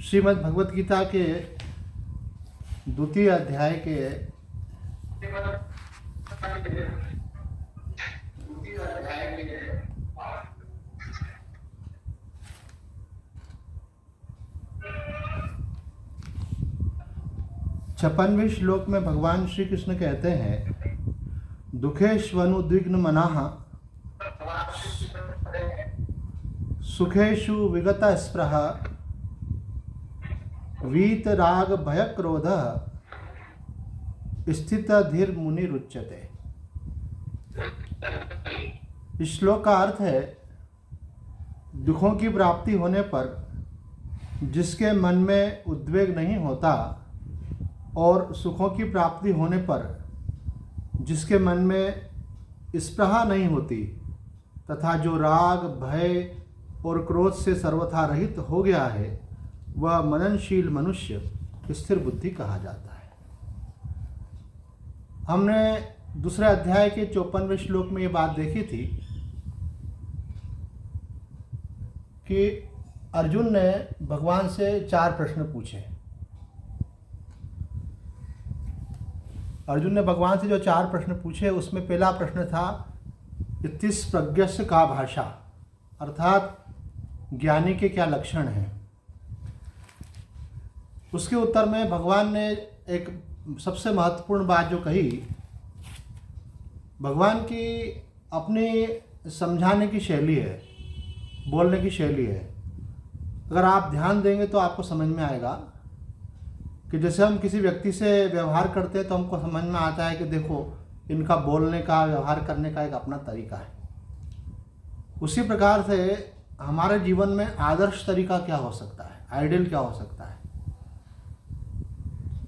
श्रीमद् भगवत गीता के द्वितीय अध्याय के 56वें श्लोक में भगवान श्री कृष्ण कहते हैं, दुखेष्वनुद्विग्न मनाः सुखेषु विगत स्पृहा वीत राग भय क्रोध स्थित धीर मुनि रुच्यते। इस श्लोक का अर्थ है, दुखों की प्राप्ति होने पर जिसके मन में उद्वेग नहीं होता और सुखों की प्राप्ति होने पर जिसके मन में स्पृहा नहीं होती तथा जो राग भय और क्रोध से सर्वथा रहित हो गया है, वह मननशील मनुष्य स्थिर बुद्धि कहा जाता है। हमने दूसरे अध्याय के 54वें श्लोक में ये बात देखी थी कि अर्जुन ने भगवान से 4 प्रश्न पूछे। अर्जुन ने भगवान से जो 4 प्रश्न पूछे, उसमें पहला प्रश्न था इतिस प्रज्ञस्य का भाषा, अर्थात ज्ञानी के क्या लक्षण हैं। उसके उत्तर में भगवान ने एक सबसे महत्वपूर्ण बात जो कही, भगवान की अपनी समझाने की शैली है, बोलने की शैली है। अगर आप ध्यान देंगे तो आपको समझ में आएगा कि जैसे हम किसी व्यक्ति से व्यवहार करते हैं तो हमको समझ में आता है कि देखो, इनका बोलने का, व्यवहार करने का एक अपना तरीका है। उसी प्रकार से हमारे जीवन में आदर्श तरीका क्या हो सकता है, आइडियल क्या हो सकता है।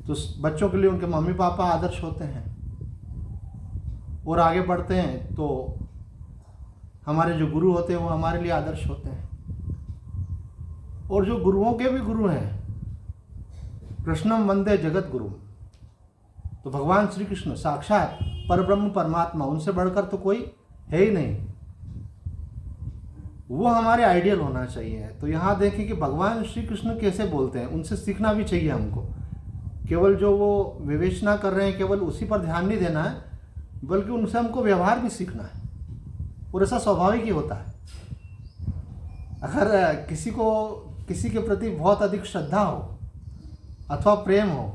तो बच्चों के लिए उनके मम्मी पापा आदर्श होते हैं, और आगे बढ़ते हैं तो हमारे जो गुरु होते हैं वो हमारे लिए आदर्श होते हैं। और जो गुरुओं के भी गुरु हैं, कृष्णम वंदे जगत गुरु, तो भगवान श्री कृष्ण साक्षात परब्रह्म परमात्मा, उनसे बढ़कर तो कोई है ही नहीं। वो हमारे आइडियल होना चाहिए। तो यहाँ देखें कि भगवान श्री कृष्ण कैसे बोलते हैं, उनसे सीखना भी चाहिए हमको। केवल जो वो विवेचना कर रहे हैं केवल उसी पर ध्यान नहीं देना है, बल्कि उनसे हमको व्यवहार भी सीखना है। और ऐसा स्वाभाविक ही होता है। अगर किसी को किसी के प्रति बहुत अधिक श्रद्धा हो अथवा प्रेम हो,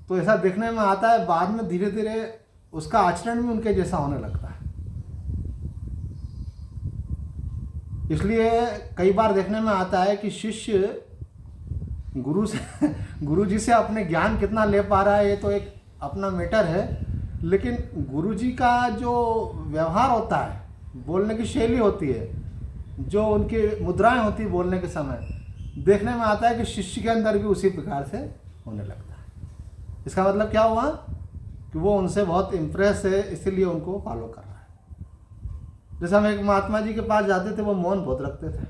तो ऐसा देखने में आता है बाद में धीरे धीरे उसका आचरण भी उनके जैसा होने लगता है। इसलिए कई बार देखने में आता है कि शिष्य गुरु जी से अपने ज्ञान कितना ले पा रहा है, ये तो एक अपना मैटर है। लेकिन गुरु जी का जो व्यवहार होता है, बोलने की शैली होती है, जो उनकी मुद्राएं होती है बोलने के समय, देखने में आता है कि शिष्य के अंदर भी उसी प्रकार से होने लगता है। इसका मतलब क्या हुआ कि वो उनसे बहुत इम्प्रेस है, इसीलिए उनको फॉलो कर रहा है। जैसे हम एक महात्मा जी के पास जाते थे, वो मौन बहुत रखते थे।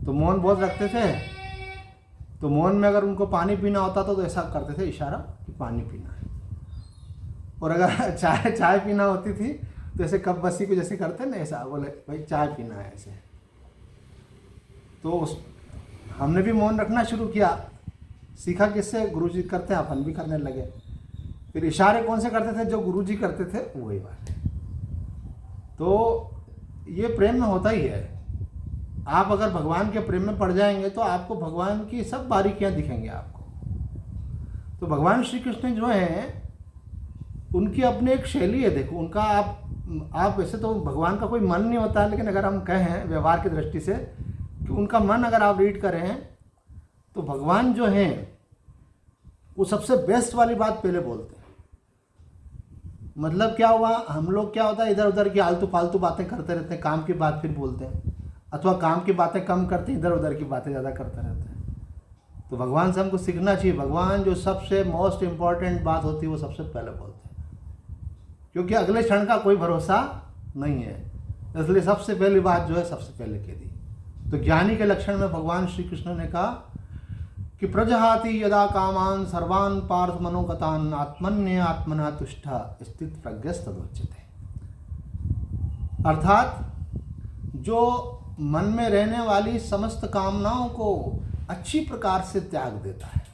तो मौन बहुत रखते थे, तो मौन में अगर उनको पानी पीना होता तो ऐसा करते थे इशारा कि पानी पीना है। और अगर चाय पीना होती थी तो ऐसे कप बसी को जैसे करते ना, ऐसा बोले भाई चाय पीना है ऐसे। तो हमने भी मौन रखना शुरू किया। सीखा किससे? गुरु जी करते हैं, अपन भी करने लगे। फिर इशारे कौन से करते थे? जो गुरु जी करते थे वही बात है। तो ये प्रेम में होता ही है। आप अगर भगवान के प्रेम में पड़ जाएंगे तो आपको भगवान की सब बारीकियां दिखेंगे आपको। तो भगवान श्री कृष्ण जो हैं, उनकी अपनी एक शैली है। देखो, उनका आप वैसे तो भगवान का कोई मन नहीं होता है, लेकिन अगर हम कहें व्यवहार की दृष्टि से कि उनका मन अगर आप रीड करें तो भगवान जो हैं वो सबसे बेस्ट वाली बात पहले बोलते हैं। मतलब क्या हुआ, हम लोग क्या होता है, इधर उधर की आलतू फालतू बातें करते रहते हैं, काम की बात फिर बोलते हैं, अथवा काम की बातें कम करते हैं, इधर उधर की बातें ज़्यादा करते रहते हैं। तो भगवान से हमको सीखना चाहिए। भगवान जो सबसे मोस्ट इम्पॉर्टेंट बात होती है वो सबसे पहले बोलते हैं, क्योंकि अगले क्षण का कोई भरोसा नहीं है। इसलिए सबसे पहली बात जो है सबसे पहले कह दी। तो ज्ञानी के लक्षण में भगवान श्री कृष्ण ने कहा कि प्रजहाति यदा कामान सर्वान पार्थ मनोगतान आत्मन्य आत्मना तुष्टा स्थित प्रज्ञस्तदोच्यते। अर्थात जो मन में रहने वाली समस्त कामनाओं को अच्छी प्रकार से त्याग देता है।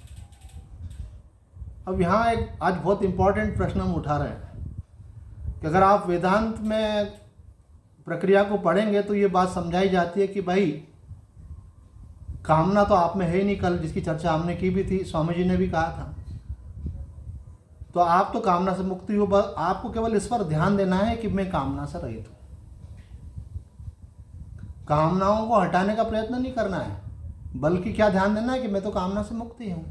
अब यहाँ एक आज बहुत इंपॉर्टेंट प्रश्न हम उठा रहे हैं कि अगर आप वेदांत में प्रक्रिया को पढ़ेंगे तो ये बात समझाई जाती है कि भाई कामना तो आप में है ही नहीं। कल जिसकी चर्चा हमने की भी थी, स्वामी जी ने भी कहा था, तो आप तो कामना से मुक्ति हो, बस आपको केवल इस पर ध्यान देना है कि मैं कामना से रहित हूं। कामनाओं को हटाने का प्रयत्न नहीं करना है, बल्कि क्या ध्यान देना है कि मैं तो कामना से मुक्ति हूं।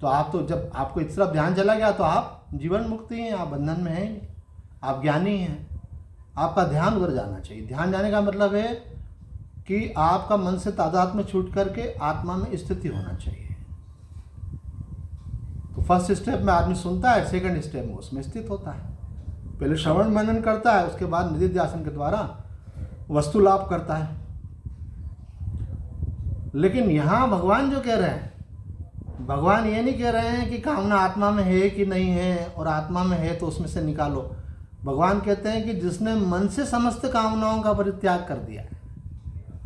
तो आप तो जब आपको इस तरफ ध्यान चला गया तो आप जीवन मुक्ति हैं, आप बंधन में हैं ही नहीं, आप ज्ञानी हैं। आपका ध्यान उधर जाना चाहिए। ध्यान जाने का मतलब है कि आपका मन से तादात्म्य छूट करके आत्मा में स्थिति होना चाहिए। तो फर्स्ट स्टेप में आदमी सुनता है, सेकंड स्टेप में उसमें स्थित होता है। पहले श्रवण मनन करता है, उसके बाद निधिध्यासन के द्वारा वस्तु लाभ करता है। लेकिन यहाँ भगवान जो कह रहे हैं, भगवान ये नहीं कह रहे हैं कि कामना आत्मा में है कि नहीं है, और आत्मा में है तो उसमें से निकालो। भगवान कहते हैं कि जिसने मन से समस्त कामनाओं का परित्याग कर दिया है,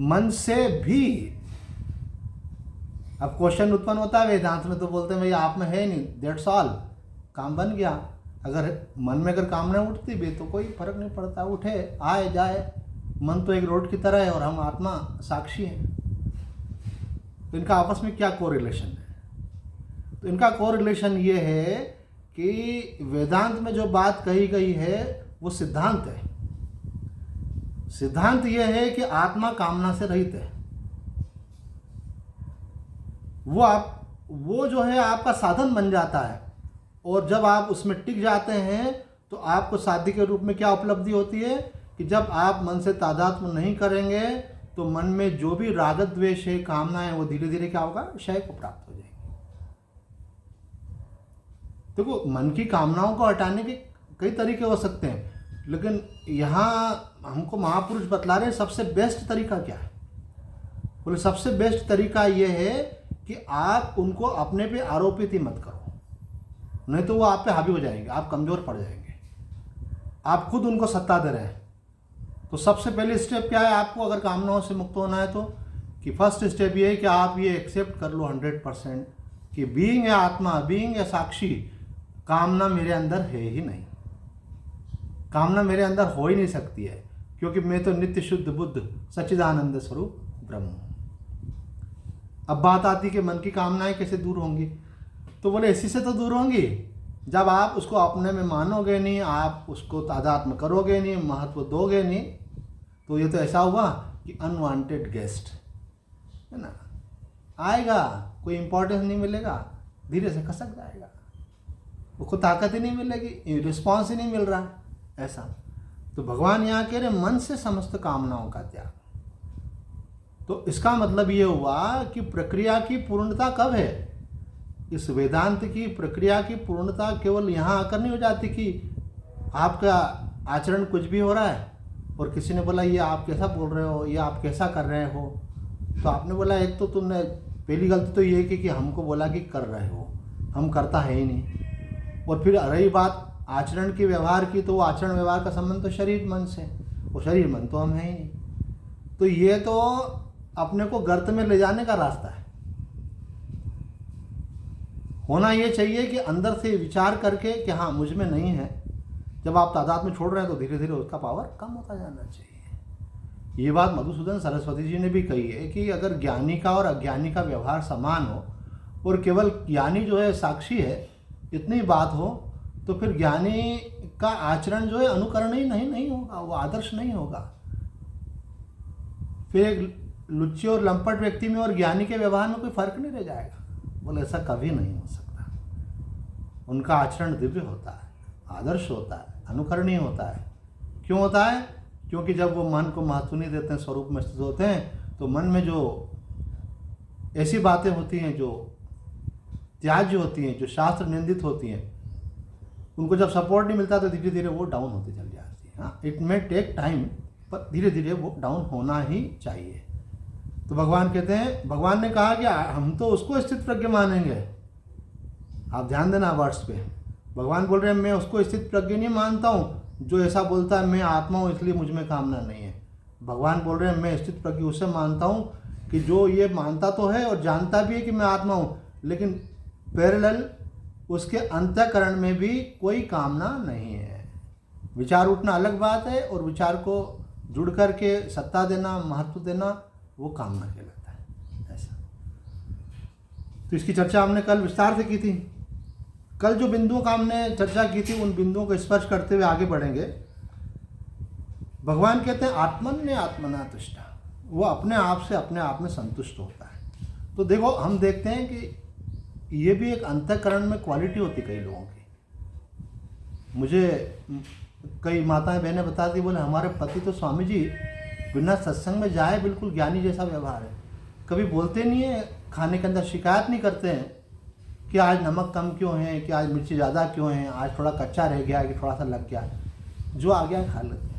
मन से भी। अब क्वेश्चन उत्पन्न होता है वेदांत में, तो बोलते हैं भाई आप में है नहीं, दैट्स ऑल, काम बन गया। अगर मन में अगर कामना उठती भी तो कोई फर्क नहीं पड़ता, उठे आए जाए, मन तो एक रोड की तरह है और हम आत्मा साक्षी हैं। तो इनका आपस में क्या कोरिलेशन है? तो इनका कोरिलेशन ये है कि वेदांत में जो बात कही गई है वो सिद्धांत है। सिद्धांत यह है कि आत्मा कामना से रहित है। वो जो है आपका साधन बन जाता है, और जब आप उसमें टिक जाते हैं तो आपको साध्य के रूप में क्या उपलब्धि होती है कि जब आप मन से तादात्म्य नहीं करेंगे तो मन में जो भी राग द्वेष है, कामना है, वो धीरे धीरे क्या होगा, क्षय को प्राप्त हो जाएगी। देखो, मन की कामनाओं को हटाने के कई तरीके हो सकते हैं, लेकिन यहाँ हमको महापुरुष बतला रहे हैं सबसे बेस्ट तरीका क्या है। बोले सबसे बेस्ट तरीका ये है कि आप उनको अपने पे आरोपित ही मत करो, नहीं तो वो आप पे हावी हो जाएंगे, आप कमज़ोर पड़ जाएंगे। आप खुद उनको सत्ता दे रहे हैं। तो सबसे पहले स्टेप क्या है, आपको अगर कामनाओं से मुक्त होना है तो कि फर्स्ट स्टेप ये है कि आप ये एक्सेप्ट कर लो 100% कि बीइंग है आत्मा, बीइंग है साक्षी, कामना मेरे अंदर है ही नहीं। कामना मेरे अंदर हो ही नहीं सकती है, क्योंकि मैं तो नित्य शुद्ध बुद्ध सच्चिदानंद स्वरूप ब्रह्म हूँ। अब बात आती कि मन की कामनाएं कैसे दूर होंगी, तो बोले इसी से तो दूर होंगी जब आप उसको अपने में मानोगे नहीं, आप उसको तादात्म्य करोगे नहीं, महत्व दोगे नहीं। तो ये तो ऐसा हुआ कि अनवांटेड गेस्ट है ना, आएगा, कोई इंपॉर्टेंस नहीं मिलेगा, धीरे से खसक जाएगा, उसको ताकत ही नहीं मिलेगी, रिस्पॉन्स ही नहीं मिल रहा ऐसा। तो भगवान यहाँ कह रहे मन से समस्त कामनाओं का त्याग। तो इसका मतलब ये हुआ कि प्रक्रिया की पूर्णता कब है? इस वेदांत की प्रक्रिया की पूर्णता केवल यहाँ आकर नहीं हो जाती कि आपका आचरण कुछ भी हो रहा है और किसी ने बोला ये आप कैसा बोल रहे हो, ये आप कैसा कर रहे हो। तो आपने बोला एक तो तुमने पहली गलती तो ये की कि हमको बोला कि कर रहे हो, हम करता है ही नहीं। और फिर रही बात आचरण की, व्यवहार की, तो वो आचरण व्यवहार का संबंध तो शरीर मन से, वो शरीर मन तो हम है ही नहीं। तो ये तो अपने को गर्त में ले जाने का रास्ता है। होना ये चाहिए कि अंदर से विचार करके कि हाँ मुझ में नहीं है। जब आप तादाद में छोड़ रहे हैं तो धीरे धीरे उसका पावर कम होता जाना चाहिए। ये बात मधुसूदन सरस्वती जी ने भी कही है कि अगर ज्ञानी का और अज्ञानी का व्यवहार समान हो और केवल ज्ञानी जो है साक्षी है, इतनी बात हो, तो फिर ज्ञानी का आचरण जो है अनुकरण ही नहीं होगा, वो आदर्श नहीं होगा। फिर एक लुच्चे और लंपट व्यक्ति में और ज्ञानी के व्यवहार में कोई फर्क नहीं रह जाएगा। बोले ऐसा कभी नहीं हो सकता। उनका आचरण दिव्य होता है, आदर्श होता है, अनुकरणीय होता है। क्यों होता है? क्योंकि जब वो मन को महत्व नहीं देते हैं, स्वरूप में स्थित होते हैं, तो मन में जो ऐसी बातें होती हैं जो त्याज्य होती हैं, जो शास्त्र निंदित होती हैं, उनको जब सपोर्ट नहीं मिलता तो धीरे धीरे वो डाउन होती चली जाती है। हाँ, इट मे टेक टाइम, पर धीरे धीरे वो डाउन होना ही चाहिए। तो भगवान कहते हैं, भगवान ने कहा कि हम तो उसको स्थित प्रज्ञ मानेंगे। आप ध्यान देना वर्ड्स पे। भगवान बोल रहे हैं मैं उसको स्थित प्रज्ञ नहीं मानता हूँ जो ऐसा बोलता है मैं आत्मा हूँ इसलिए मुझ में कामना नहीं है। भगवान बोल रहे हैं मैं स्थित प्रज्ञ उसे मानता हूँ कि जो ये मानता तो है और जानता भी है कि मैं आत्मा हूँ, लेकिन पैरेलल उसके अंतःकरण में भी कोई कामना नहीं है। विचार उठना अलग बात है, और विचार को जुड़ करके सत्ता देना, महत्व देना, वो कामना कहलाता है। ऐसा तो इसकी चर्चा हमने कल विस्तार से की थी। कल जो बिंदुओं का हमने चर्चा की थी, उन बिंदुओं को स्पर्श करते हुए आगे बढ़ेंगे। भगवान कहते हैं आत्मन्य आत्मना तुष्टा, वो अपने आप से अपने आप में संतुष्ट होता है। तो देखो, हम देखते हैं कि ये भी एक अंतःकरण में क्वालिटी होती कई लोगों की। मुझे कई माताएं बहनें बताती, बोले हमारे पति तो स्वामी जी बिना सत्संग में जाए बिल्कुल ज्ञानी जैसा व्यवहार है, कभी बोलते नहीं है, खाने के अंदर शिकायत नहीं करते हैं कि आज नमक कम क्यों है, कि आज मिर्ची ज़्यादा क्यों है, आज थोड़ा कच्चा रह गया कि थोड़ा सा लग गया, जो आ गया खा लेते हैं।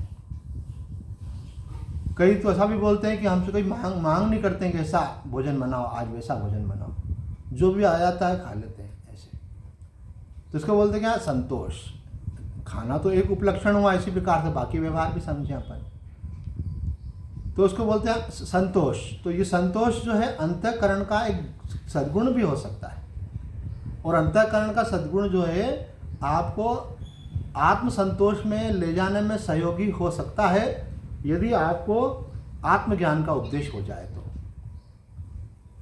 कई तो ऐसा भी बोलते हैं कि हमसे कोई मांग नहीं करते हैं कि ऐसा भोजन बनाओ, आज वैसा भोजन बनाओ, जो भी आ जाता है खा लेते हैं ऐसे। तो इसको बोलते हैं क्या, संतोष। खाना तो एक उपलक्षण हुआ, इसी प्रकार से बाकी व्यवहार भी समझें अपन, तो उसको बोलते हैं संतोष। तो ये संतोष जो है अंतःकरण का एक सद्गुण भी हो सकता है, और अंतःकरण का सद्गुण जो है आपको आत्मसंतोष में ले जाने में सहयोगी हो सकता है, यदि आपको आत्मज्ञान का उपदेश हो जाए तो।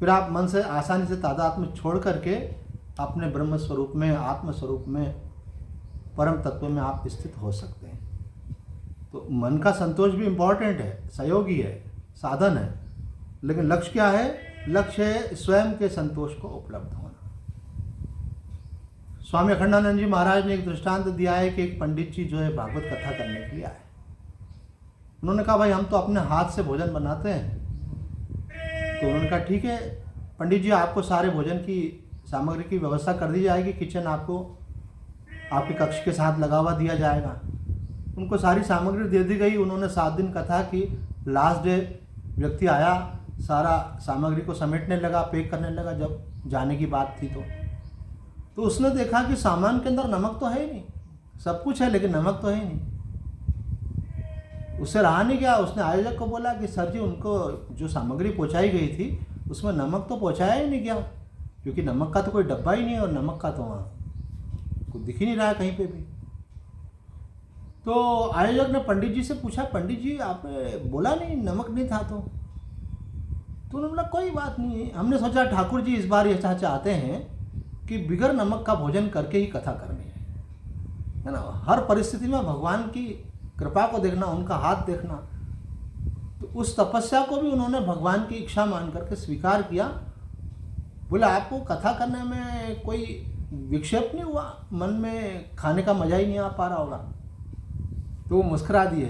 फिर आप मन से आसानी से तादात्म्य छोड़ करके अपने ब्रह्म स्वरूप में, आत्म स्वरूप में, परम तत्व में आप स्थित हो सकते हैं। तो मन का संतोष भी इम्पॉर्टेंट है, सहयोगी है, साधन है, लेकिन लक्ष्य क्या है? लक्ष्य है स्वयं के संतोष को उपलब्ध होना। स्वामी अखंडानंद जी महाराज ने एक दृष्टांत दिया है कि एक पंडित जी जो है भागवत कथा करने के लिए आए। उन्होंने कहा भाई हम तो अपने हाथ से भोजन बनाते हैं। तो उन्होंने कहा ठीक है पंडित जी, आपको सारे भोजन की सामग्री की व्यवस्था कर दी जाएगी, किचन आपको आपके कक्ष के साथ लगा हुआ दिया जाएगा। उनको सारी सामग्री दे दी गई। उन्होंने 7 दिन कथा की। लास्ट डे व्यक्ति आया, सारा सामग्री को समेटने लगा, पैक करने लगा। जब जाने की बात थी तो उसने देखा कि सामान के अंदर नमक तो है ही नहीं, सब कुछ है लेकिन नमक तो है ही नहीं। उससे रहा नहीं गया, उसने आयोजक को बोला कि सर जी, उनको जो सामग्री पहुंचाई गई थी उसमें नमक तो पहुंचाया ही नहीं गया, क्योंकि नमक का तो कोई डब्बा ही नहीं है और नमक का तो वहाँ कुछ दिख ही नहीं रहा है कहीं पे भी। तो आयोजक ने पंडित जी से पूछा, पंडित जी आपने बोला नहीं नमक नहीं था? तो उन्होंने बोला कोई बात नहीं है, हमने सोचा ठाकुर जी इस बार ऐसा चाहते हैं कि बिगर नमक का भोजन करके ही कथा करनी है ना। हर परिस्थिति में भगवान की कृपा को देखना, उनका हाथ देखना। तो उस तपस्या को भी उन्होंने भगवान की इच्छा मान करके स्वीकार किया। बोले आपको कथा करने में कोई विक्षेप नहीं हुआ, मन में खाने का मजा ही नहीं आ पा रहा होगा? तो वो मुस्कुरा दिए,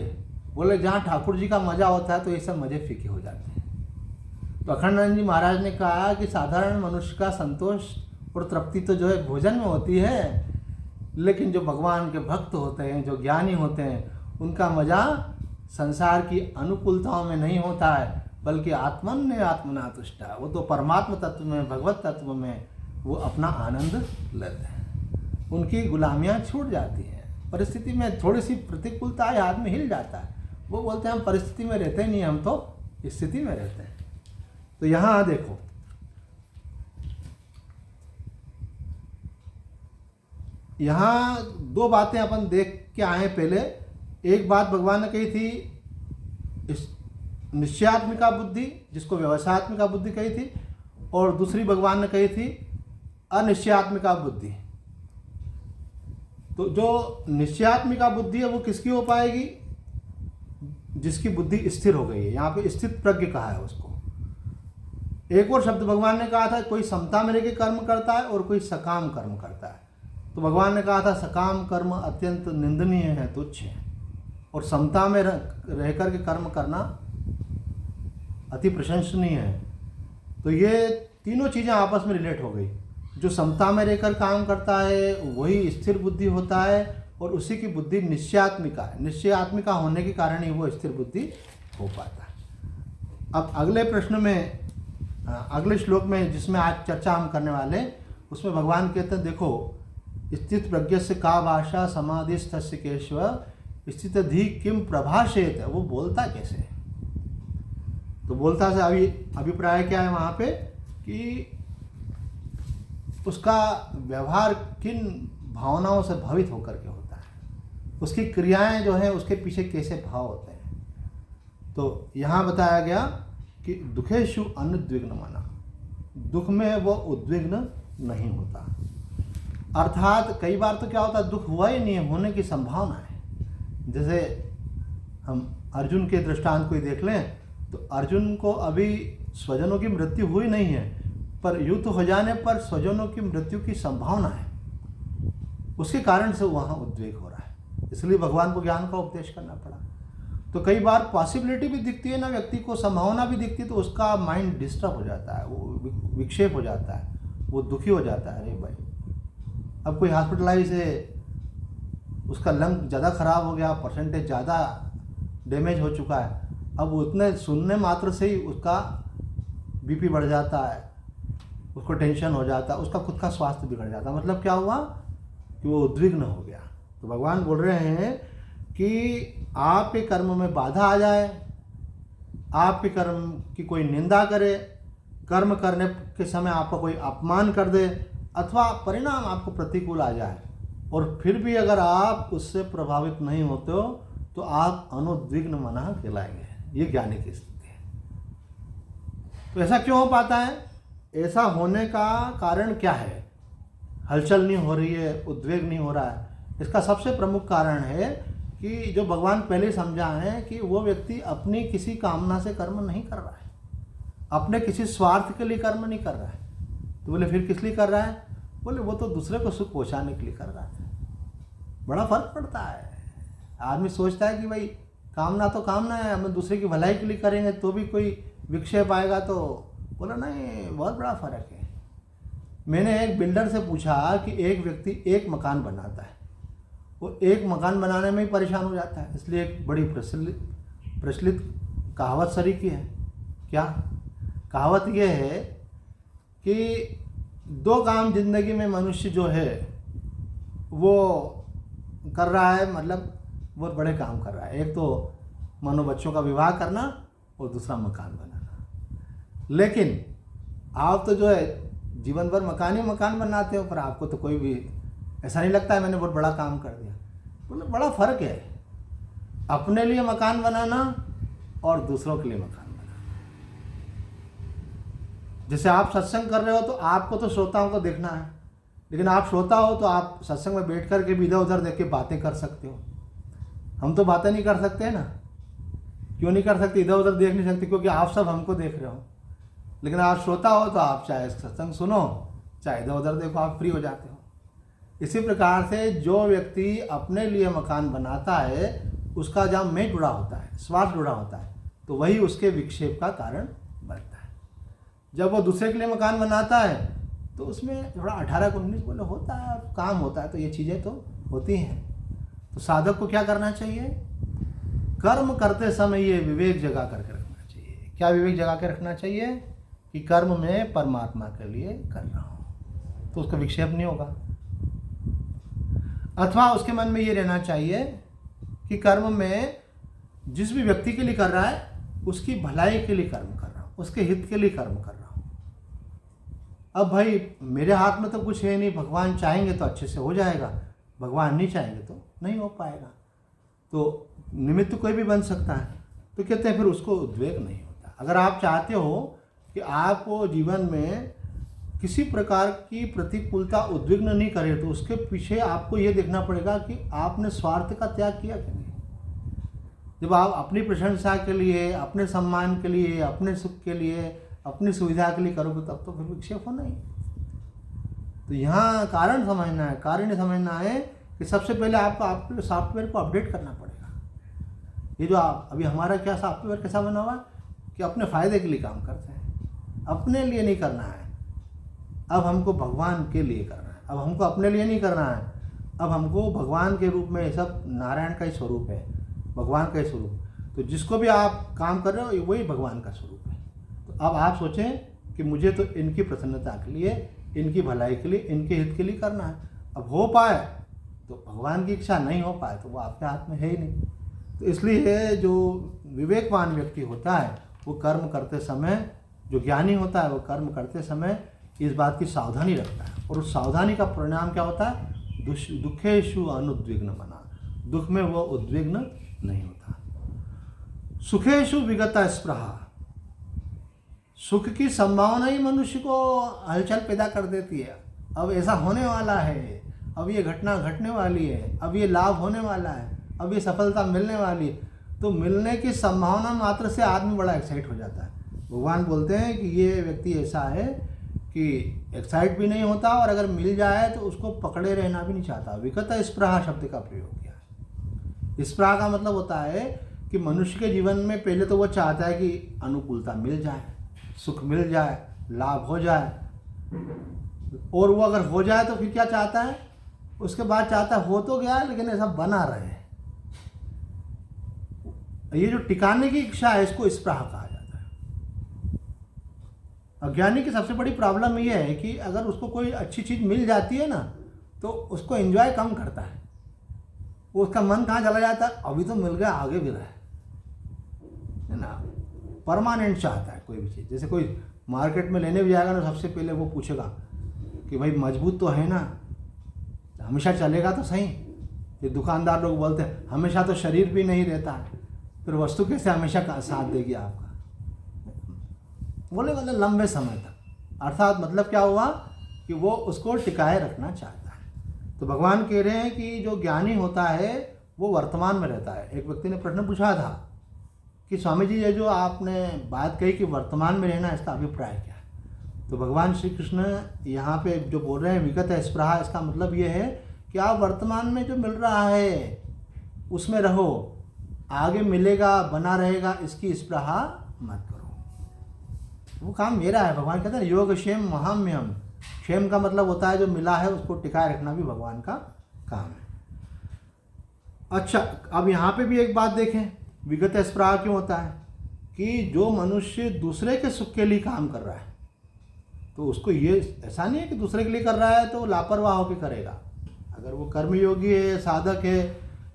बोले जहाँ ठाकुर जी का मजा होता है तो ये सब मजे फीके हो जाते हैं। तो अखंडानंद जी महाराज ने कहा कि साधारण मनुष्य का संतोष और तृप्ति तो जो है भोजन में होती है, लेकिन जो भगवान के भक्त होते हैं, जो ज्ञानी होते हैं, उनका मजा संसार की अनुकूलताओं में नहीं होता है, बल्कि आत्मन्य आत्मना तुष्टा, वो तो परमात्मा तत्व में, भगवत तत्व में वो अपना आनंद लेते हैं। उनकी गुलामियाँ छूट जाती हैं। परिस्थिति में थोड़ी सी प्रतिकूलता आए, आदमी हिल जाता है। वो बोलते हैं हम परिस्थिति में रहते नहीं, हम तो स्थिति में रहते हैं। तो यहाँ देखो, यहाँ 2 बातें अपन देख के आए। पहले एक बात भगवान ने कही थी निश्चयात्मिका बुद्धि, जिसको व्यवसायत्मिका बुद्धि कही थी, और दूसरी भगवान ने कही थी अनिश्चयात्मिका बुद्धि। तो जो निश्चयात्मिका बुद्धि है वो किसकी हो पाएगी? जिसकी बुद्धि स्थिर हो गई है। यहाँ पे स्थित प्रज्ञ कहा है उसको। एक और शब्द भगवान ने कहा था, कोई समता में रह के कर्म करता है और कोई सकाम कर्म करता है। तो भगवान ने कहा था सकाम कर्म अत्यंत निंदनीय है, तुच्छ है, और समता में रह कर के कर्म करना अति प्रशंसनीय है। तो ये तीनों चीज़ें आपस में रिलेट हो गई। जो समता में रहकर काम करता है वही स्थिर बुद्धि होता है, और उसी की बुद्धि निश्चयात्मिका है। निश्चयात्मिका होने के कारण ही वो स्थिर बुद्धि हो पाता है। अब अगले प्रश्न में, अगले श्लोक में जिसमें आज चर्चा हम करने वाले, उसमें भगवान कहते हैं देखो, स्थित प्रज्ञ से का भाषा समाधिस्थस्य केशव स्थित धी किम प्रभाषेत, वो बोलता कैसे है? तो बोलता है अभी अभिप्राय क्या है वहाँ पे कि उसका व्यवहार किन भावनाओं से भावित होकर के होता है, उसकी क्रियाएं जो हैं उसके पीछे कैसे भाव होते हैं। तो यहाँ बताया गया कि दुखेशु अनुद्विग्न मना, दुख में वो उद्विग्न नहीं होता। अर्थात कई बार तो क्या होता है, दुख हुआ ही नहीं है, होने की संभावना है। जैसे हम अर्जुन के दृष्टांत को ही देख लें तो अर्जुन को अभी स्वजनों की मृत्यु हुई नहीं है, पर युद्ध हो जाने पर स्वजनों की मृत्यु की संभावना है, उसके कारण से वहाँ उद्वेग हो रहा है, इसलिए भगवान को ज्ञान का उपदेश करना पड़ा। तो कई बार पॉसिबिलिटी भी दिखती है ना व्यक्ति को, संभावना भी दिखती है, तो उसका माइंड डिस्टर्ब हो जाता है, वो विक्षेप हो जाता है, वो दुखी हो जाता है। अरे भाई अब कोई हॉस्पिटलाइज है, उसका लंग ज़्यादा खराब हो गया, परसेंटेज ज़्यादा डैमेज हो चुका है, अब उतने सुनने मात्र से ही उसका बीपी बढ़ जाता है, उसको टेंशन हो जाता है, उसका खुद का स्वास्थ्य बिगड़ जाता है। मतलब क्या हुआ कि वो उद्विग्न हो गया। तो भगवान बोल रहे हैं कि आपके कर्म में बाधा आ जाए, आपके कर्म की कोई निंदा करे, कर्म करने के समय आपका कोई अपमान कर दे, अथवा परिणाम आपको प्रतिकूल आ जाए, और फिर भी अगर आप उससे प्रभावित नहीं होते हो तो आप अनुद्विग्न मना कहलाएंगे। ये ज्ञानी की स्थिति है। तो ऐसा क्यों हो पाता है? ऐसा होने का कारण क्या है? हलचल नहीं हो रही है, उद्वेग नहीं हो रहा है। इसका सबसे प्रमुख कारण है कि जो भगवान पहले समझा है कि वो व्यक्ति अपनी किसी कामना से कर्म नहीं कर रहा है, अपने किसी स्वार्थ के लिए कर्म नहीं कर रहा है। तो बोले फिर किस लिए कर रहा है? बोले वो तो दूसरे को सुख पहुँचाने के लिए कर रहा है। बड़ा फर्क पड़ता है। आदमी सोचता है कि भाई कामना तो कामना है, हम दूसरे की भलाई के लिए करेंगे तो भी कोई विक्षेप आएगा, तो बोला नहीं, बहुत बड़ा फर्क है। मैंने एक बिल्डर से पूछा कि एक व्यक्ति एक मकान बनाता है, वो एक मकान बनाने में ही परेशान हो जाता है, इसलिए एक बड़ी प्रचलित कहावत सरी की है। क्या कहावत ये है कि दो काम जिंदगी में मनुष्य जो है वो कर रहा है, मतलब बहुत बड़े काम कर रहा है। एक तो मानो बच्चों का विवाह करना और दूसरा मकान बनाना। लेकिन आप तो जो है जीवन भर मकान ही मकान बनाते हो, पर आपको तो कोई भी ऐसा नहीं लगता है मैंने बहुत बड़ा काम कर दिया। मतलब बड़ा फर्क है अपने लिए मकान बनाना और दूसरों के लिए मकान बनाना। जैसे आप सत्संग कर रहे हो तो आपको तो श्रोताओं को देखना है, लेकिन आप श्रोता हो तो आप सत्संग में बैठ कर के भी इधर उधर देख के बातें कर सकते हो। हम तो बातें नहीं कर सकते ना। क्यों नहीं कर सकते? इधर उधर देख नहीं सकते क्योंकि आप सब हमको देख रहे हो। लेकिन आप श्रोता हो तो आप चाहे सत्संग सुनो चाहे इधर उधर देखो, आप फ्री हो जाते हो। इसी प्रकार से जो व्यक्ति अपने लिए मकान बनाता है उसका जहाँ मैं जुड़ा होता है, स्वार्थ जुड़ा होता है, तो वही उसके विक्षेप का कारण बनता है। जब वो दूसरे के लिए मकान बनाता है तो उसमें थोड़ा 18-19 बोले होता है, काम होता है, तो ये चीज़ें तो होती हैं। तो साधक को क्या करना चाहिए? कर्म करते समय ये विवेक जगा करके रखना चाहिए। क्या विवेक जगा के रखना चाहिए? कि कर्म में परमात्मा के लिए कर रहा हूँ, तो उसका विक्षेप नहीं होगा। अथवा उसके मन में ये रहना चाहिए कि कर्म में जिस भी व्यक्ति के लिए कर रहा है उसकी भलाई के लिए कर्म कर रहा हूँ, उसके हित के लिए कर्म कर रहा हूँ। अब भाई मेरे हाथ में तो कुछ है नहीं, भगवान चाहेंगे तो अच्छे से हो जाएगा, भगवान नहीं चाहेंगे तो नहीं हो पाएगा। तो निमित्त कोई भी बन सकता है, तो कहते हैं फिर उसको उद्वेग नहीं होता। अगर आप चाहते हो कि आपको जीवन में किसी प्रकार की प्रतिकूलता उद्विग्न नहीं करे, तो उसके पीछे आपको ये देखना पड़ेगा कि आपने स्वार्थ का त्याग किया कि नहीं। जब आप अपनी प्रशंसा के लिए, अपने सम्मान के लिए, अपने सुख के लिए, अपनी सुविधा के लिए करोगे तब तो फिर विक्षेप होना ही। तो यहाँ कारण समझना है, कारण समझना है कि सबसे पहले आपको आपके सॉफ्टवेयर को अपडेट करना पड़ेगा। ये जो अभी हमारा क्या सॉफ्टवेयर कैसा बना हुआ कि अपने फ़ायदे के लिए काम करते हैं, अपने लिए नहीं करना है। अब हमको भगवान के लिए करना है, अब हमको अपने लिए नहीं करना है, अब हमको भगवान के रूप में, सब नारायण का ही स्वरूप है, भगवान का ही स्वरूप। तो जिसको भी आप काम कर रहे हो वही भगवान का स्वरूप है। तो अब आप सोचें कि मुझे तो इनकी प्रसन्नता के लिए, इनकी भलाई के लिए, इनके हित के लिए करना है। अब हो पाए तो भगवान की इच्छा, नहीं हो पाए तो वो आपके हाथ में है ही नहीं। तो इसलिए जो विवेकवान व्यक्ति होता है वो कर्म करते समय, जो ज्ञानी होता है वो कर्म करते समय इस बात की सावधानी रखता है, और उस सावधानी का परिणाम क्या होता है? दुखेशु अनुद्विग्न बना, दुख में वो उद्विग्न नहीं होता। सुखेशु विगता स्पृहा, सुख की संभावना ही मनुष्य को हलचल पैदा कर देती है। अब ऐसा होने वाला है, अब ये घटना घटने वाली है, अब ये लाभ होने वाला है, अब ये सफलता मिलने वाली है, तो मिलने की संभावना मात्र से आदमी बड़ा एक्साइट हो जाता है। भगवान बोलते हैं कि ये व्यक्ति ऐसा है कि एक्साइट भी नहीं होता, और अगर मिल जाए तो उसको पकड़े रहना भी नहीं चाहता। विगत स्पृहा शब्द का प्रयोग किया। स्पृहा का मतलब होता है कि मनुष्य के जीवन में पहले तो वो चाहता है कि अनुकूलता मिल जाए, सुख मिल जाए, लाभ हो जाए, और वो अगर हो जाए तो फिर क्या चाहता है? उसके बाद चाहता है हो तो गया लेकिन ऐसा बना रहे। ये जो टिकाने की इच्छा है इसको स्पृहा कहा जाता है। अज्ञानी की सबसे बड़ी प्रॉब्लम ये है कि अगर उसको कोई अच्छी चीज़ मिल जाती है ना तो उसको एंजॉय कम करता है। वो उसका मन कहाँ चला जाता है? अभी तो मिल गया, आगे भी रहे, है ना। परमानेंट चाहता है कोई भी चीज़। जैसे कोई मार्केट में लेने भी जाएगा ना, सबसे पहले वो पूछेगा कि भाई मजबूत तो है ना, हमेशा चलेगा तो सही। फिर दुकानदार लोग बोलते हैं हमेशा तो शरीर भी नहीं रहता है, फिर वस्तु कैसे हमेशा साथ देगी आपका? बोले मतलब लंबे समय तक। अर्थात मतलब क्या हुआ कि वो उसको टिकाए रखना चाहता है। तो भगवान कह रहे हैं कि जो ज्ञानी होता है वो वर्तमान में रहता है। एक व्यक्ति ने प्रश्न पूछा था कि स्वामी जी ये जो आपने बात कही कि वर्तमान में रहना, इसका अभिप्राय क्या है? तो भगवान श्री कृष्ण यहाँ पे जो बोल रहे हैं विगत स्पृहा, इसका मतलब ये है कि आप वर्तमान में जो मिल रहा है उसमें रहो, आगे मिलेगा बना रहेगा इसकी स्पृहा मत करो। वो काम मेरा है। भगवान कहते हैं योग क्षेम महाम्यम। क्षेम का मतलब होता है जो मिला है उसको टिकाए रखना भी भगवान का काम है। अच्छा, अब यहाँ पे भी एक बात देखें, विगत स्पृहा क्यों होता है? कि जो मनुष्य दूसरे के सुख के लिए काम कर रहा है तो उसको ये ऐसा नहीं है कि दूसरे के लिए कर रहा है तो लापरवाह होकर करेगा। अगर वो कर्मयोगी है, साधक है,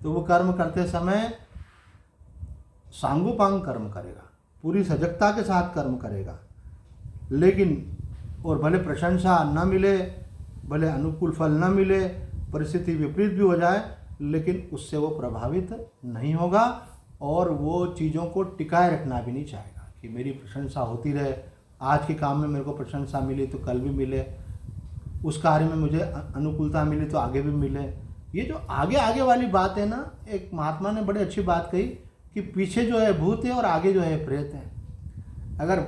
तो वो कर्म करते समय सांगोपांग कर्म करेगा, पूरी सजगता के साथ कर्म करेगा। लेकिन और भले प्रशंसा न मिले, भले अनुकूल फल न मिले, परिस्थिति विपरीत भी हो जाए, लेकिन उससे वो प्रभावित नहीं होगा और वो चीज़ों को टिकाए रखना भी नहीं चाहेगा कि मेरी प्रशंसा होती रहे, आज के काम में मेरे को प्रशंसा मिली तो कल भी मिले, उस कार्य में मुझे अनुकूलता मिली तो आगे भी मिले। ये जो आगे आगे वाली बात है ना, एक महात्मा ने बड़ी अच्छी बात कही कि पीछे जो है भूत है और आगे जो है प्रेत है। अगर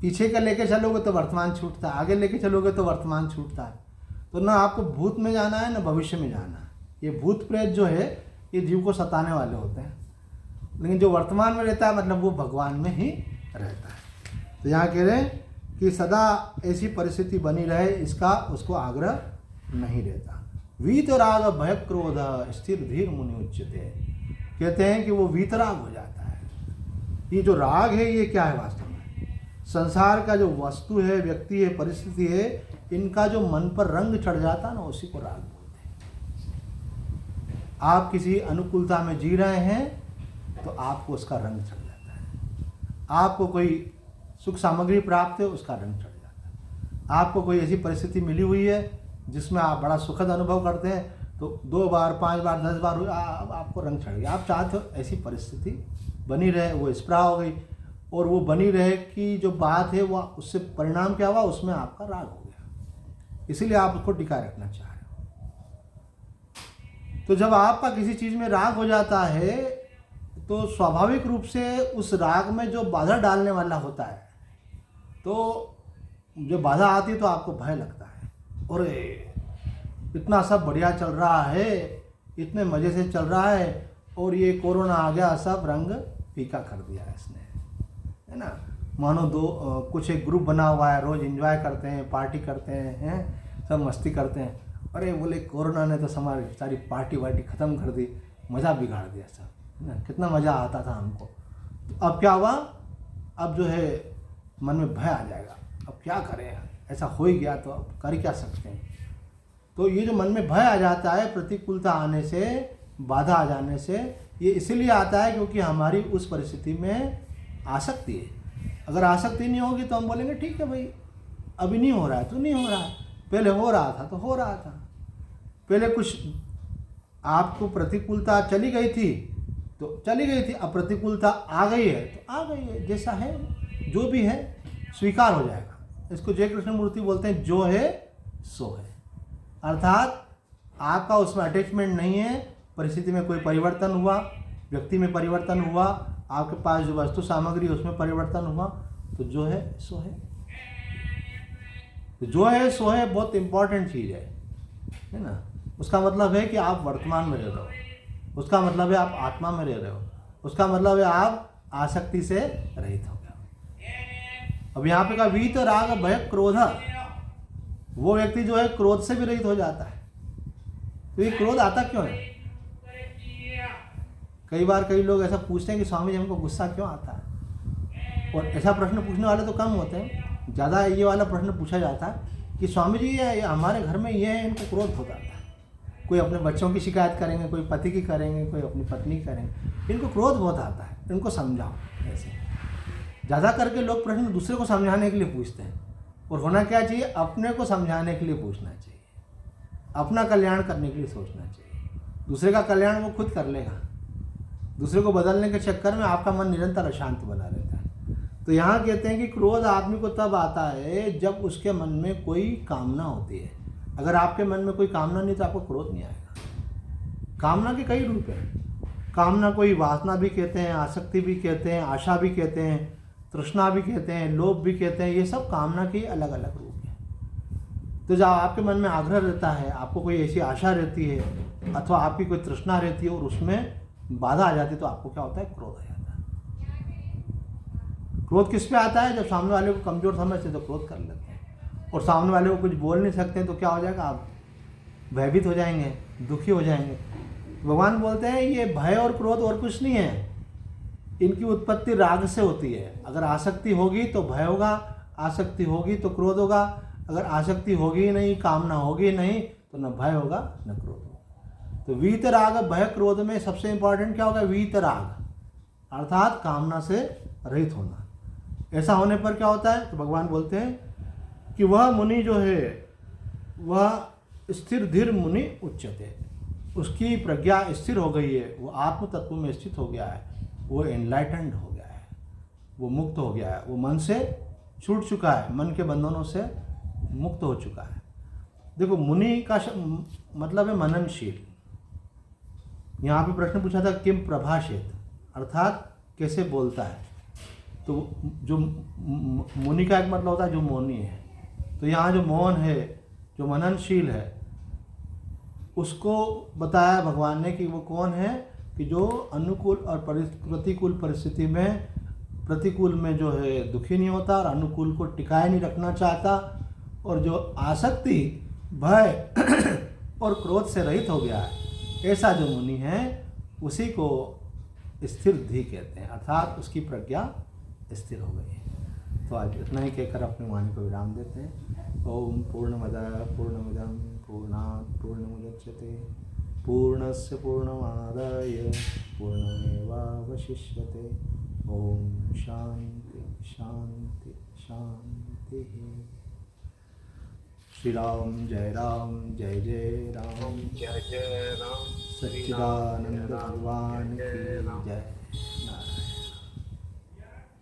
पीछे का लेके चलोगे तो वर्तमान छूटता है, आगे लेके चलोगे तो वर्तमान छूटता है। तो ना आपको भूत में जाना है ना भविष्य में जाना है। ये भूत प्रेत जो है ये जीव को सताने वाले होते हैं, लेकिन जो वर्तमान में रहता है मतलब वो भगवान में ही रहता है। तो यहाँ कह रहे हैं कि सदा ऐसी परिस्थिति बनी रहे इसका उसको आग्रह नहीं रहता। वीतराग भय क्रोध स्थिर धीर मुनि उच्चते, कहते हैं कि वो वीतराग हो जाता है। ये जो राग है ये क्या है? वास्तव में संसार का जो वस्तु है, व्यक्ति है, परिस्थिति है, इनका जो मन पर रंग चढ़ जाता है ना, उसी को राग बोलते हैं। आप किसी अनुकूलता में जी रहे हैं तो आपको उसका रंग चढ़ जाता है। आपको कोई सुख सामग्री प्राप्त है, उसका रंग चढ़ जाता है। आपको कोई ऐसी परिस्थिति मिली हुई है जिसमें आप बड़ा सुखद अनुभव करते हैं, तो 2 बार 5 बार 10 बार आपको रंग चढ़ गया। आप चाहते हो ऐसी परिस्थिति बनी रहे, वो स्पृहा हो गई, और वो बनी रहे कि जो बात है वो उससे परिणाम क्या हुआ, उसमें आपका राग हो गया, इसीलिए आप उसको टिकाए रखना चाह रहे हो। तो जब आपका किसी चीज़ में राग हो जाता है तो स्वाभाविक रूप से उस राग में जो बाधा डालने वाला होता है, तो जो बाधा आती है तो आपको भय लगता है, और इतना सब बढ़िया चल रहा है, इतने मज़े से चल रहा है, और ये कोरोना आ गया, सब रंग फीका कर दिया है इसने, है ना। मानो कुछ एक ग्रुप बना हुआ है, रोज़ एंजॉय करते हैं, पार्टी करते हैं, सब मस्ती करते हैं। अरे बोले कोरोना ने तो हमारी सारी पार्टी वार्टी ख़त्म कर दी, मज़ा बिगाड़ दिया सब, है ना। कितना मज़ा आता था हमको। तो अब क्या हुआ? अब जो है मन में भय आ जाएगा, अब क्या करें, ऐसा हो ही गया तो अब कर क्या सकते हैं। तो ये जो मन में भय आ जाता है, प्रतिकूलता आने से, बाधा आ जाने से, ये इसीलिए आता है क्योंकि हमारी उस परिस्थिति में आसक्ति है। अगर आसक्ति नहीं होगी तो हम बोलेंगे ठीक है भाई, अभी नहीं हो रहा है तो नहीं हो रहा है, पहले हो रहा था तो हो रहा था, पहले कुछ आपको प्रतिकूलता चली गई थी तो चली गई थी, अब प्रतिकूलता आ गई है तो आ गई है, जैसा है जो भी है स्वीकार हो जाएगा। इसको जय कृष्ण मूर्ति बोलते हैं, जो है सो है, अर्थात आपका उसमें अटैचमेंट नहीं है, परिस्थिति में कोई परिवर्तन हुआ, व्यक्ति में परिवर्तन हुआ, आपके पास जो वस्तु सामग्री उसमें परिवर्तन हुआ, तो जो है सो है। तो जो है सो है बहुत इंपॉर्टेंट चीज़ है ना। उसका मतलब है कि आप वर्तमान में रह रहे हो, उसका मतलब है आप आत्मा में रह रहे हो, उसका मतलब है आप आसक्ति से रहित हो गए। अब यहाँ पे कहा वीत राग भय क्रोध, वो व्यक्ति जो है क्रोध से भी रहित हो जाता है। तो ये क्रोध आता क्यों है? कई बार कई लोग ऐसा पूछते हैं कि स्वामी जी हमको गुस्सा क्यों आता है, और ऐसा प्रश्न पूछने वाले तो कम होते हैं, ज़्यादा ये वाला प्रश्न पूछा जाता है कि स्वामी जी ये हमारे घर में ये है, इनको क्रोध हो जाता है। कोई अपने बच्चों की शिकायत करेंगे, कोई पति की करेंगे, कोई अपनी पत्नी की करेंगे, इनको क्रोध बहुत आता है, इनको समझाओ। ऐसे ज़्यादा करके लोग प्रश्न दूसरे को समझाने के लिए पूछते हैं, और होना क्या चाहिए, अपने को समझाने के लिए पूछना चाहिए, अपना कल्याण करने के लिए सोचना चाहिए। दूसरे का कल्याण वो खुद कर लेगा, दूसरे को बदलने के चक्कर में आपका मन निरंतर अशांत बना रहता है। तो यहाँ कहते हैं कि क्रोध आदमी को तब आता है जब उसके मन में कोई कामना होती है। अगर आपके मन में कोई कामना नहीं तो आपको क्रोध नहीं आएगा। कामना के कई रूप हैं, कामना कोई वासना भी कहते हैं, आसक्ति भी कहते हैं, आशा भी कहते हैं, तृष्णा भी कहते हैं, लोभ भी कहते हैं, ये सब कामना के अलग अलग रूप हैं। तो जब आपके मन में आग्रह रहता है, आपको कोई ऐसी आशा रहती है अथवा आपकी कोई तृष्णा रहती है और उसमें बाधा आ जाती है, तो आपको क्या होता है, क्रोध आ जाता है। क्रोध किस पे आता है? जब सामने वाले को कमजोर समझते तो क्रोध कर लेते हैं, और सामने वाले को कुछ बोल नहीं सकते तो क्या हो जाएगा, आप भयभीत हो जाएंगे, दुखी हो जाएंगे। भगवान बोलते हैं ये भय और क्रोध और कुछ नहीं है, इनकी उत्पत्ति राग से होती है। अगर आसक्ति होगी तो भय होगा, आसक्ति होगी तो क्रोध होगा, अगर आसक्ति होगी नहीं, कामना होगी नहीं, तो न भय होगा न क्रोध होगा। तो वीत राग भय क्रोध में सबसे इंपॉर्टेंट क्या होगा, वीत राग, अर्थात कामना से रहित होना। ऐसा होने पर क्या होता है, तो भगवान बोलते हैं कि वह मुनि जो है वह स्थिर धीर मुनि उच्चते, उसकी प्रज्ञा स्थिर हो गई है, वो आत्म तत्व में स्थित हो गया है, वो एनलाइटेंड हो गया है, वो मुक्त हो गया है, वो मन से छूट चुका है, मन के बंधनों से मुक्त हो चुका है। देखो मुनि का मतलब है मननशील। यहाँ पे प्रश्न पूछा था किम प्रभाषित, अर्थात कैसे बोलता है। तो जो मुनि का एक मतलब होता है जो मौनी है। तो यहाँ जो मौन है, जो मननशील है, उसको बताया भगवान ने कि वो कौन है, कि जो अनुकूल और प्रतिकूल परिस्थिति में, प्रतिकूल में जो है दुखी नहीं होता और अनुकूल को टिकाए नहीं रखना चाहता, और जो आसक्ति, भय और क्रोध से रहित हो गया है, ऐसा जो मुनि है उसी को स्थिर धी कहते हैं, अर्थात उसकी प्रज्ञा स्थिर हो गई है। तो आज इतना ही कहकर अपने वाणी को विराम देते हैं। ओम पूर्णमदः पूर्णमिदं पूर्णात् पूर्णमुदच्यते पूर्णस्य पूर्णमादाय पूर्णमेवावशिष्यते। ओम शांति शांति शांति। श्री राम जय जय राम, जय जय राम। सच्चिदानंद भगवान की जय।